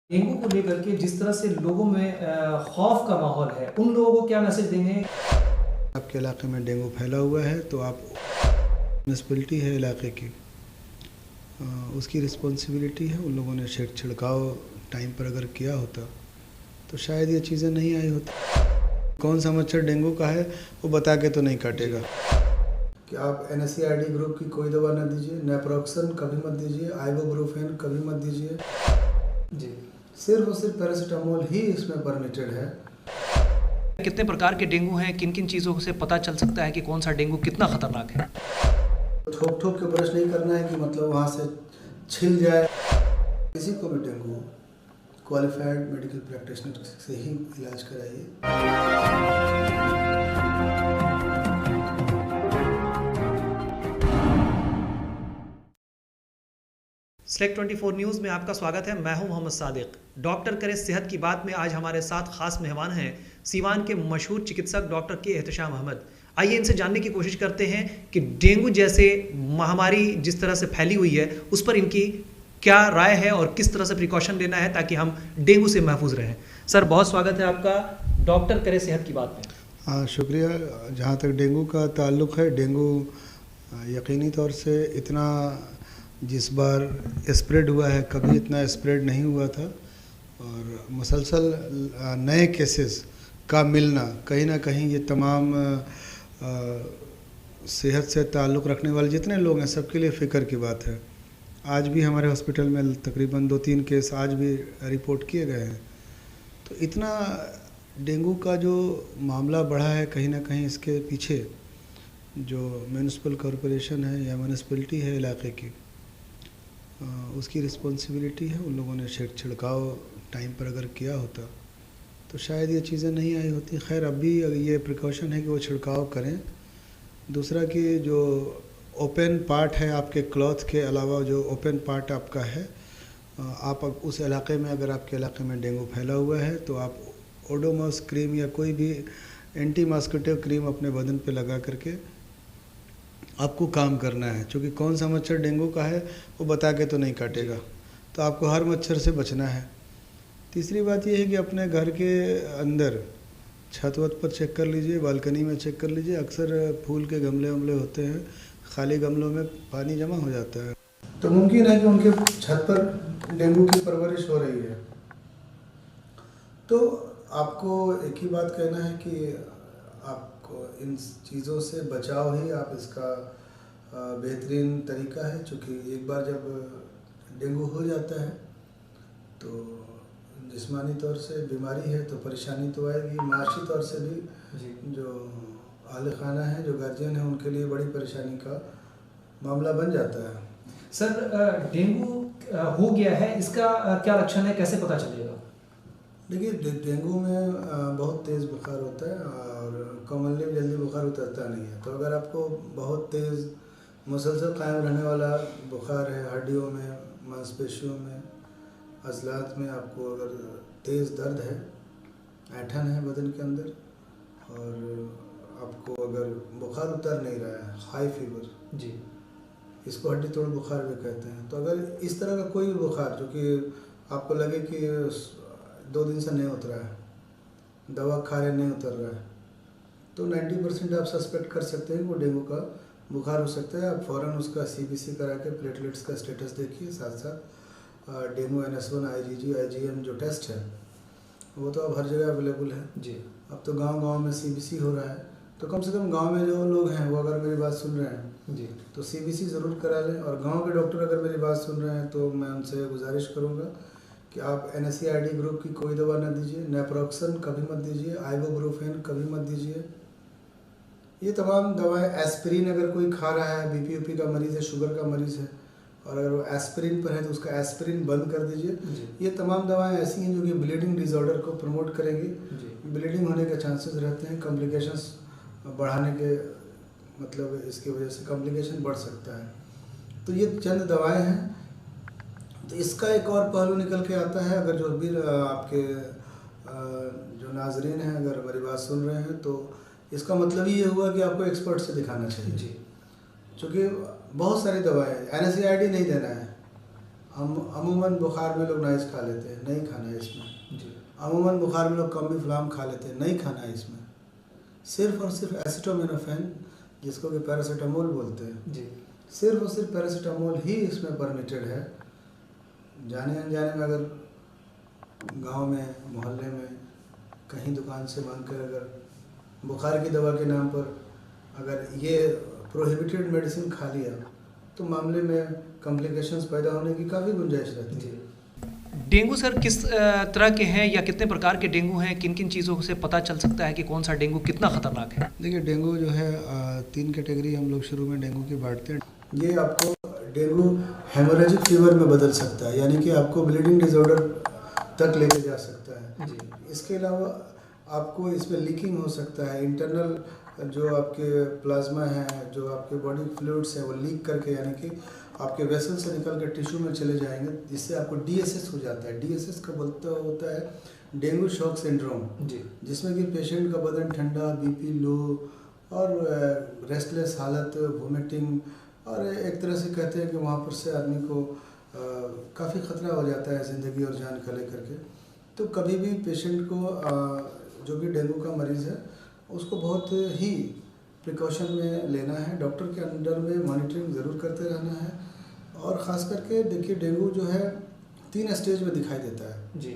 Dengue को लेकर के जिस तरह से लोगों में खौफ का माहौल है, उन लोगों को क्या मैसेज देंगे? आपके इलाके में डेंगू फैला हुआ है तो आप म्यूनसिपलिटी है इलाके की, उसकी रिस्पॉन्सिबिलिटी है। उन लोगों ने छिड़काव टाइम पर अगर किया होता तो शायद ये चीज़ें नहीं आई होती। कौन सा मच्छर डेंगू का है वो बता के तो नहीं काटेगा। कि आप NSAID ग्रुप की कोई दवा ना दीजिए, नेप्रोक्सन कभी मत दीजिए, आइबुप्रोफेन कभी मत दीजिए जी। सिर्फ और सिर्फ पैरासीटामोल ही इसमें परमिटेड है। कितने प्रकार के डेंगू हैं, किन किन चीज़ों से पता चल सकता है कि कौन सा डेंगू कितना खतरनाक है? ठोक ठोक के ब्रश नहीं करना है कि मतलब वहाँ से छिल जाए। किसी को भी डेंगू हो, क्वालिफाइड मेडिकल प्रैक्टिशनर से ही इलाज कराइए। Select 24 न्यूज़ में आपका स्वागत है। मैं हूं मोहम्मद सादिक। डॉक्टर करे सेहत की बात में आज हमारे साथ खास मेहमान हैं सीवान के मशहूर चिकित्सक डॉक्टर के एहतशाम अहमद। आइए इनसे जानने की कोशिश करते हैं कि डेंगू जैसे महामारी जिस तरह से फैली हुई है उस पर इनकी क्या राय है और किस तरह से प्रिकॉशन लेना है ताकि हम डेंगू से महफूज रहें। सर, बहुत स्वागत है आपका डॉक्टर करे सेहत की बात में। हाँ, शुक्रिया। जहाँ तक डेंगू का ताल्लुक़ है, डेंगू यकीनी तौर से इतना जिस बार स्प्रेड हुआ है कभी इतना स्प्रेड नहीं हुआ था, और मुसलसल नए केसेस का मिलना कहीं ना कहीं ये तमाम सेहत से ताल्लुक़ रखने वाले जितने लोग हैं सबके लिए फ़िक्र की बात है। आज भी हमारे हॉस्पिटल में तकरीबन 2-3 केस आज भी रिपोर्ट किए गए हैं। तो इतना डेंगू का जो मामला बढ़ा है, कहीं ना कहीं इसके पीछे जो म्यूनसिपल कॉरपोरेशन है या म्यूनसिपलिटी है इलाके की, उसकी रिस्पॉन्सिबिलिटी है। उन लोगों ने छिड़काव टाइम पर अगर किया होता तो शायद ये चीज़ें नहीं आई होती। खैर, अभी ये प्रिकॉशन है कि वो छिड़काव करें। दूसरा कि जो ओपन पार्ट है आपके क्लॉथ के अलावा, जो ओपन पार्ट आपका है, आप उस इलाके में अगर आपके इलाके में डेंगू फैला हुआ है तो आप ओडोमॉस क्रीम या कोई भी एंटी मॉस्किटो क्रीम अपने बदन पे लगा करके आपको काम करना है। क्योंकि कौन सा मच्छर डेंगू का है वो बता के तो नहीं काटेगा, तो आपको हर मच्छर से बचना है। तीसरी बात यह है कि अपने घर के अंदर छत वत पर चेक कर लीजिए, बालकनी में चेक कर लीजिए। अक्सर फूल के गमले वमले होते हैं, खाली गमलों में पानी जमा हो जाता है, तो मुमकिन है कि उनके छत पर डेंगू की परवरिश हो रही है। तो आपको एक ही बात कहना है कि आपको इन चीज़ों से बचाव ही आप इसका बेहतरीन तरीका है। चूँकि एक बार जब डेंगू हो जाता है तो जिस्मानी तौर से बीमारी है तो परेशानी तो आएगी, माशी तौर से भी जो आले खाना है, जो गार्जियन है, उनके लिए बड़ी परेशानी का मामला बन जाता है। सर, डेंगू हो गया है, इसका क्या लक्षण है, कैसे पता चलेगा? देखिए, डेंगू में बहुत तेज़ बुखार होता है और कॉमनली जल्दी बुखार उतरता नहीं है। तो अगर आपको बहुत तेज़ मुसलसल कायम रहने वाला बुखार है, हड्डियों में, मांसपेशियों में, अज़लात में आपको अगर तेज़ दर्द है, ऐंठन है बदन के अंदर, और आपको अगर बुखार उतर नहीं रहा है, हाई फीवर जी, इसको हड्डी तोड़ बुखार भी कहते हैं। तो अगर इस तरह का कोई भी बुखार जो कि आपको लगे कि 2 दिन से नहीं उतरा है, दवा खा रहे नहीं उतर रहा है, तो 90% आप सस्पेक्ट कर सकते हैं कि वो डेंगू का बुखार हो सकता है। आप फ़ौरन उसका CBC करा के प्लेटलेट्स का स्टेटस देखिए। साथ साथ डेंगू NS1 IgG IgM जो टेस्ट है वो तो अब हर जगह अवेलेबल है जी। अब तो गांव-गांव में CBC हो रहा है, तो कम से कम गांव में जो लोग हैं वो अगर मेरी बात सुन रहे हैं जी तो CBC ज़रूर करा लें। और गांव के डॉक्टर अगर मेरी बात सुन रहे हैं तो मैं उनसे गुजारिश करूँगा कि आप NSAID ग्रुप की कोई दवा ना दीजिए, नेप्रोक्सन कभी मत दीजिए, आइबुप्रोफेन कभी मत दीजिए। ये तमाम दवाएं, एस्पिरिन अगर कोई खा रहा है, BP का मरीज़ है, शुगर का मरीज़ है, और अगर वो एस्पिरिन पर है तो उसका एस्पिरिन बंद कर दीजिए। ये तमाम दवाएं ऐसी हैं जो कि ब्लीडिंग डिसऑर्डर को प्रमोट करेंगी। ब्लीडिंग होने के चांसेस रहते हैं, कॉम्प्लिकेशंस बढ़ाने के, मतलब इसकी वजह से कॉम्प्लिकेशन बढ़ सकता है। तो ये चंद दवाएं हैं। तो इसका एक और पहलू निकल के आता है, अगर जो भी आपके जो नाजरीन हैं अगर हमारी बात सुन रहे हैं तो इसका मतलब ये हुआ कि आपको एक्सपर्ट से दिखाना चाहिए जी। क्योंकि बहुत सारी दवाएं, NSAID नहीं देना है, अमूमन बुखार में लोग नाइस खा लेते हैं, नहीं खाना है इसमें। जी अमूमन बुखार में लोग कॉम्बीफ्लाम खा लेते हैं, नहीं खाना है इसमें। सिर्फ और सिर्फ एसिटामिनोफेन, जिसको कि पैरासीटामोल बोलते हैं, जी सिर्फ और सिर्फ पैरासीटामोल ही इसमें परमिटेड है। जाने अनजाने में अगर गांव में, मोहल्ले में कहीं दुकान से मांग कर अगर बुखार की दवा के नाम पर अगर ये प्रोहिबिटेड मेडिसिन खा लिया तो मामले में कॉम्प्लिकेशंस पैदा होने की काफ़ी गुंजाइश रहती है। डेंगू सर किस तरह के हैं या कितने प्रकार के डेंगू हैं, किन किन चीज़ों से पता चल सकता है कि कौन सा डेंगू कितना खतरनाक है? देखिए, डेंगू जो है 3 कैटेगरी हम लोग शुरू में डेंगू की बांटते हैं। ये आपको डेंगू हेमोरेजिक फीवर में बदल सकता है, यानी कि आपको ब्लीडिंग डिसऑर्डर तक लेके जा सकता है जी। इसके अलावा आपको इसमें लीकिंग हो सकता है, इंटरनल जो आपके प्लाज्मा है, जो आपके बॉडी फ्लूइड्स हैं, वो लीक करके यानी कि आपके वेसल से निकल कर टिश्यू में चले जाएंगे, जिससे आपको DSS हो जाता है। DSS का बोलता होता है डेंगू शॉक सिंड्रोम जी, जिसमें कि पेशेंट का बदन ठंडा, BP लो और रेस्टलेस हालत, वोमिटिंग, और एक तरह से कहते हैं कि वहाँ पर से आदमी को काफ़ी ख़तरा हो जाता है ज़िंदगी और जान का लेकर के। तो कभी भी पेशेंट को जो भी डेंगू का मरीज़ है उसको बहुत ही प्रिकॉशन में लेना है, डॉक्टर के अंडर में मॉनिटरिंग ज़रूर करते रहना है। और ख़ास करके देखिए, डेंगू जो है 3 स्टेज में दिखाई देता है जी।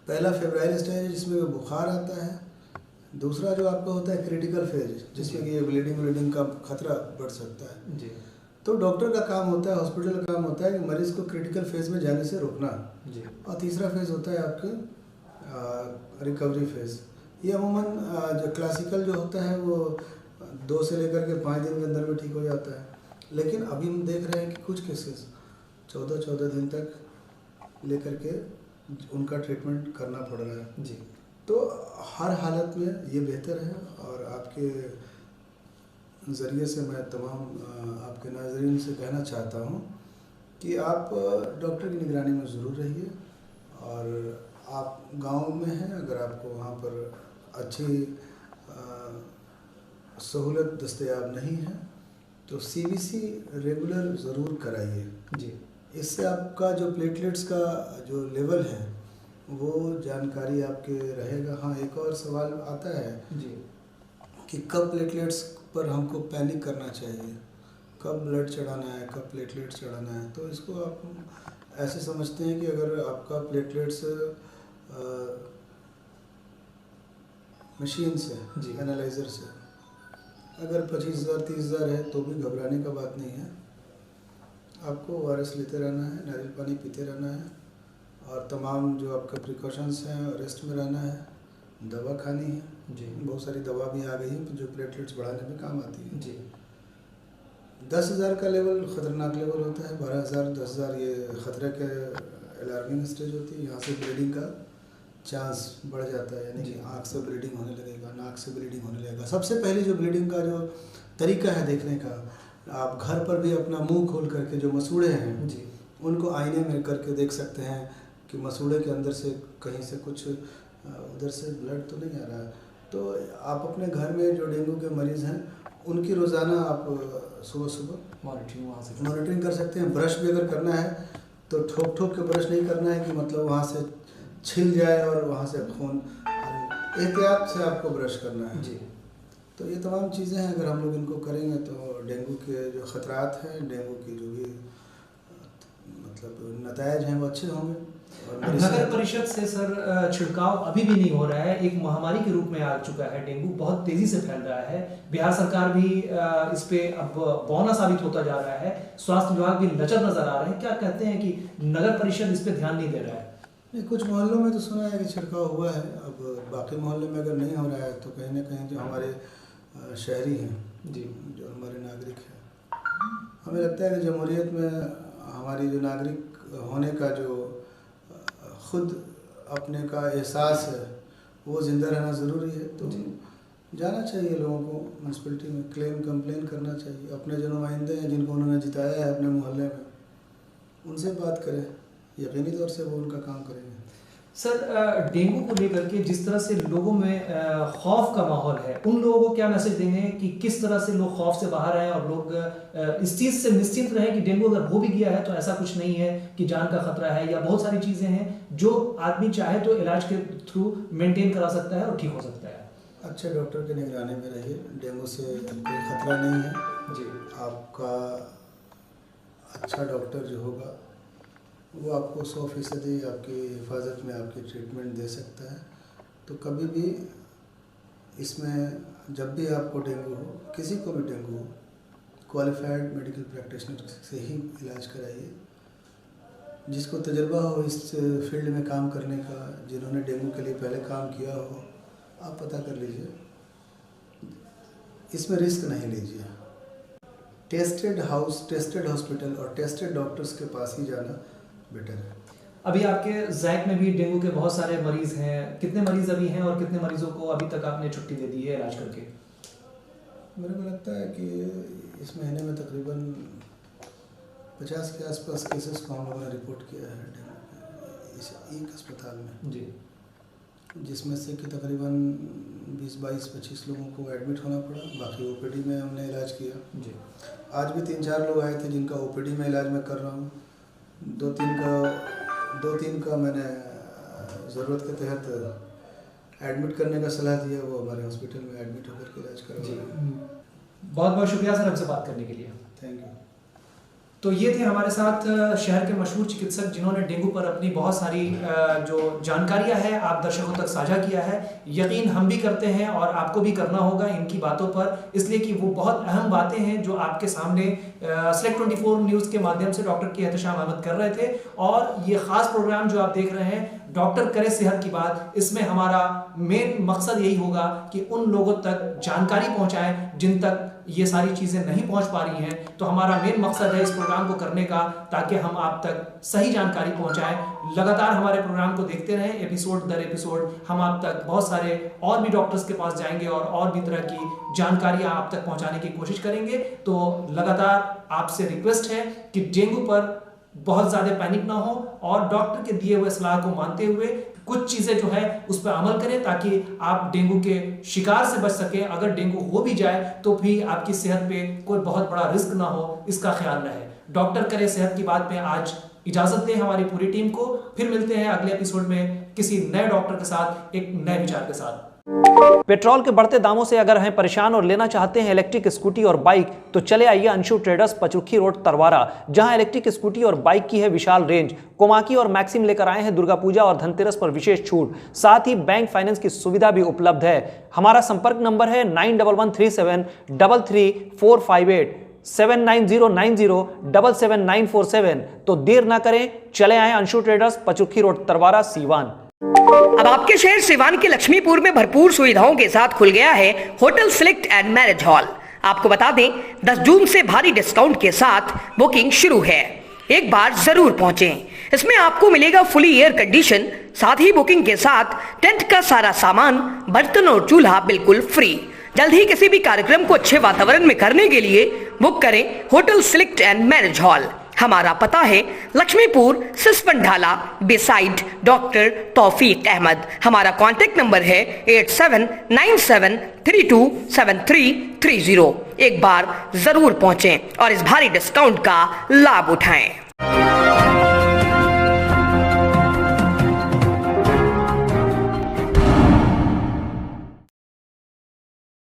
पहला फेब्राइल स्टेज है जिसमें बुखार आता है। दूसरा जो आपका होता है क्रिटिकल फेज, जिसमें कि ब्लीडिंग का खतरा बढ़ सकता है जी। तो डॉक्टर का काम होता है, हॉस्पिटल का काम होता है कि मरीज़ को क्रिटिकल फेज में जाने से रोकना जी। और तीसरा फेज होता है आपके रिकवरी फेज। ये अमूमन जो क्लासिकल जो होता है वो 2 से लेकर के 5 दिन के अंदर में ठीक हो जाता है, लेकिन अभी हम देख रहे हैं कि कुछ केसेस 14 दिन तक लेकर के उनका ट्रीटमेंट करना पड़ रहा है जी। तो हर हालत में ये बेहतर है, और आपके ज़रिए से मैं तमाम आपके नाज़रीन से कहना चाहता हूँ कि आप डॉक्टर की निगरानी में ज़रूर रहिए। और आप गांव में हैं, अगर आपको वहाँ पर अच्छी सहूलत दस्तयाब नहीं है तो CBC रेगुलर ज़रूर कराइए जी। इससे आपका जो प्लेटलेट्स का जो लेवल है वो जानकारी आपके रहेगा। हाँ, एक और सवाल आता है जी कि कब प्लेटलेट्स पर हमको पैनिक करना चाहिए, कब ब्लड चढ़ाना है, कब प्लेटलेट्स चढ़ाना है। तो इसको आप ऐसे समझते हैं कि अगर आपका प्लेटलेट्स मशीन से जी, एनालाइज़र से अगर 25,000 30,000 है तो भी घबराने का बात नहीं है। आपको ORS लेते रहना है, नारियल पानी पीते रहना है, और तमाम जो आपका प्रिकॉशंस हैं रेस्ट में रहना है, दवा खानी है जी। बहुत सारी दवा भी आ गई है जो प्लेटलेट्स बढ़ाने में काम आती है जी। 10,000 का लेवल ख़तरनाक लेवल होता है, 12,000 10,000 ये ख़तरे के अलार्मिंग स्टेज होती है। यहाँ से ब्लीडिंग का चांस बढ़ जाता है, यानी कि आँख से ब्लीडिंग होने लगेगा, नाक से ब्लीडिंग होने लगेगा। सबसे पहले जो ब्लीडिंग का जो तरीका है देखने का, आप घर पर भी अपना मुंह खोल करके जो मसूड़े हैं जी, उनको आईने में करके देख सकते हैं कि मसूड़े के अंदर से कहीं से कुछ उधर से ब्लड तो नहीं आ रहा है। तो आप अपने घर में जो डेंगू के मरीज़ हैं उनकी रोज़ाना आप सुबह मॉनिटरिंग कर सकते हैं। ब्रश भी अगर करना है तो ठोक ठोक के ब्रश नहीं करना है कि मतलब वहाँ से छिल जाए और वहाँ से खून, एहतियात से आपको ब्रश करना है जी। तो ये तमाम चीज़ें हैं, अगर हम लोग इनको करेंगे तो डेंगू के जो ख़तरात हैं, डेंगू की जो भी मतलब नतायज हैं वो अच्छे होंगे। नगर परिषद से सर छिड़काव अभी भी नहीं हो रहा है, एक महामारी के रूप में आ चुका है डेंगू, बहुत तेजी से फैल रहा है। बिहार सरकार भी इस पे अब बौना साबित होता जा रहा है, स्वास्थ्य विभाग भी लचर नजर आ रहे हैं। क्या कहते हैं कि नगर परिषद इस पे ध्यान नहीं दे रहा है? नहीं, कुछ मोहल्लों में तो सुना है कि छिड़काव हुआ है, अब बाकी मोहल्लों में अगर नहीं हो रहा है तो कहीं ना कहीं जो हमारे शहरी हैं जी, जो हमारे नागरिक हैं, हमें लगता है कि जमहूरियत में हमारी जो नागरिक होने का जो खुद अपने का एहसास है वो ज़िंदा रहना ज़रूरी है। तो जाना चाहिए लोगों को म्यूनसिपलिटी में, क्लेम कंप्लेन करना चाहिए। अपने जो नुमाइंदे हैं जिनको उन्होंने जिताया है अपने मोहल्ले में, उनसे बात करें, यकीनी तौर से वो उनका काम करेंगे। सर, डेंगू को लेकर के जिस तरह से लोगों में खौफ का माहौल है, उन लोगों को क्या मैसेज देंगे कि किस तरह से लोग खौफ से बाहर आए और लोग इस चीज़ से निश्चिंत रहे कि डेंगू अगर हो भी गया है तो ऐसा कुछ नहीं है कि जान का खतरा है, या बहुत सारी चीज़ें हैं जो आदमी चाहे तो इलाज के थ्रू मेंटेन करा सकता है और ठीक हो सकता है। अच्छे डॉक्टर की निगरानी में रहिए, डेंगू से कोई खतरा नहीं है जी। आपका अच्छा डॉक्टर जो होगा वो आपको 100% आपकी हिफाजत में आपकी ट्रीटमेंट दे सकता है। तो कभी भी इसमें जब भी आपको डेंगू हो, किसी को भी डेंगू हो, क्वालिफाइड मेडिकल प्रैक्टिशनर से ही इलाज कराइए। जिसको तजुर्बा हो इस फील्ड में काम करने का, जिन्होंने डेंगू के लिए पहले काम किया हो, आप पता कर लीजिए। इसमें रिस्क नहीं लीजिए। टेस्टेड हॉस्पिटल और टेस्टेड डॉक्टर्स के पास ही जाना बेटर है। अभी आपके जैक में भी डेंगू के बहुत सारे मरीज हैं, कितने मरीज अभी हैं और कितने मरीजों को अभी तक आपने छुट्टी दे दी है इलाज करके? मेरे को लगता है कि इस महीने में तकरीबन 50 के आसपास केसेस को हम लोगों ने रिपोर्ट किया है डेंगू के इस एक अस्पताल में जी, जिसमें से कि तकरीबन 20-22-25 लोगों को एडमिट होना पड़ा। बाकी ओपीडी में हमने इलाज किया जी। आज भी 3-4 लोग आए थे जिनका ओपीडी में इलाज मैं कर रहा हूँ। दो तीन का मैंने ज़रूरत के तहत एडमिट करने का सलाह दिया, वो हमारे हॉस्पिटल में एडमिट होकर के इलाज करवा रहे हैं। बहुत बहुत शुक्रिया सर हमसे बात करने के लिए। Thank you. तो ये थे हमारे साथ शहर के मशहूर चिकित्सक जिन्होंने डेंगू पर अपनी बहुत सारी जो जानकारियां हैं आप दर्शकों तक साझा किया है। यकीन हम भी करते हैं और आपको भी करना होगा इनकी बातों पर, इसलिए कि वो बहुत अहम बातें हैं जो आपके सामने सेलेक्ट 24 न्यूज़ के माध्यम से डॉक्टर के एहतशाम अहमद कर रहे थे। और ये खास प्रोग्राम जो आप देख रहे हैं डॉक्टर करे सेहत की बात, इसमें हमारा मेन मकसद यही होगा कि उन लोगों तक जानकारी पहुंचाएं जिन तक ये सारी चीज़ें नहीं पहुंच पा रही हैं। तो हमारा मेन मकसद है इस प्रोग्राम को करने का, ताकि हम आप तक सही जानकारी पहुंचाएं। लगातार हमारे प्रोग्राम को देखते रहें, एपिसोड दर एपिसोड हम आप तक बहुत सारे और भी डॉक्टर्स के पास जाएंगे और भी तरह की जानकारियां आप तक पहुंचाने की कोशिश करेंगे। तो लगातार आपसे रिक्वेस्ट है कि डेंगू पर बहुत ज़्यादा पैनिक ना हो और डॉक्टर के दिए हुए सलाह को मानते हुए कुछ चीज़ें जो है उस पर अमल करें, ताकि आप डेंगू के शिकार से बच सके। अगर डेंगू हो भी जाए तो भी आपकी सेहत पे कोई बहुत बड़ा रिस्क ना हो, इसका ख्याल रहे। डॉक्टर करे सेहत की बात में आज इजाज़त दें हमारी पूरी टीम को। फिर मिलते हैं अगले एपिसोड में किसी नए डॉक्टर के साथ, एक नए विचार के साथ। पेट्रोल के बढ़ते दामों से अगर हैं परेशान और लेना चाहते हैं इलेक्ट्रिक स्कूटी और बाइक, तो चले आइए अंशु ट्रेडर्स, पचरुखी रोड, तरवारा, जहां इलेक्ट्रिक स्कूटी और बाइक की है विशाल रेंज। कोमाकी और मैक्सिम लेकर आए हैं दुर्गा पूजा और धनतेरस पर विशेष छूट, साथ ही बैंक फाइनेंस की सुविधा भी उपलब्ध है। हमारा संपर्क नंबर है 9113733458 7909077947। तो देर ना करें, चले आए अंशु ट्रेडर्स, पचरुखी रोड, तरवारा, सीवान। अब आपके शहर सिवान के लक्ष्मीपुर में भरपूर सुविधाओं के साथ खुल गया है hotel select and marriage hall. आपको बता दें 10 जून से भारी डिस्काउंट के साथ बुकिंग शुरू है, एक बार जरूर पहुंचें। इसमें आपको मिलेगा फुली एयर कंडीशन, साथ ही बुकिंग के साथ टेंट का सारा सामान, बर्तन और चूल्हा बिल्कुल फ्री। जल्द ही किसी भी कार्यक्रम को अच्छे वातावरण में करने के लिए बुक करें hotel select and marriage hall. हमारा पता है लक्ष्मीपुर, सिसवन ढाला, बिसाइड डॉक्टर तौफीक अहमद। हमारा कॉन्टेक्ट नंबर है 8797327330। एक बार जरूर पहुंचें और इस भारी डिस्काउंट का लाभ उठाएं।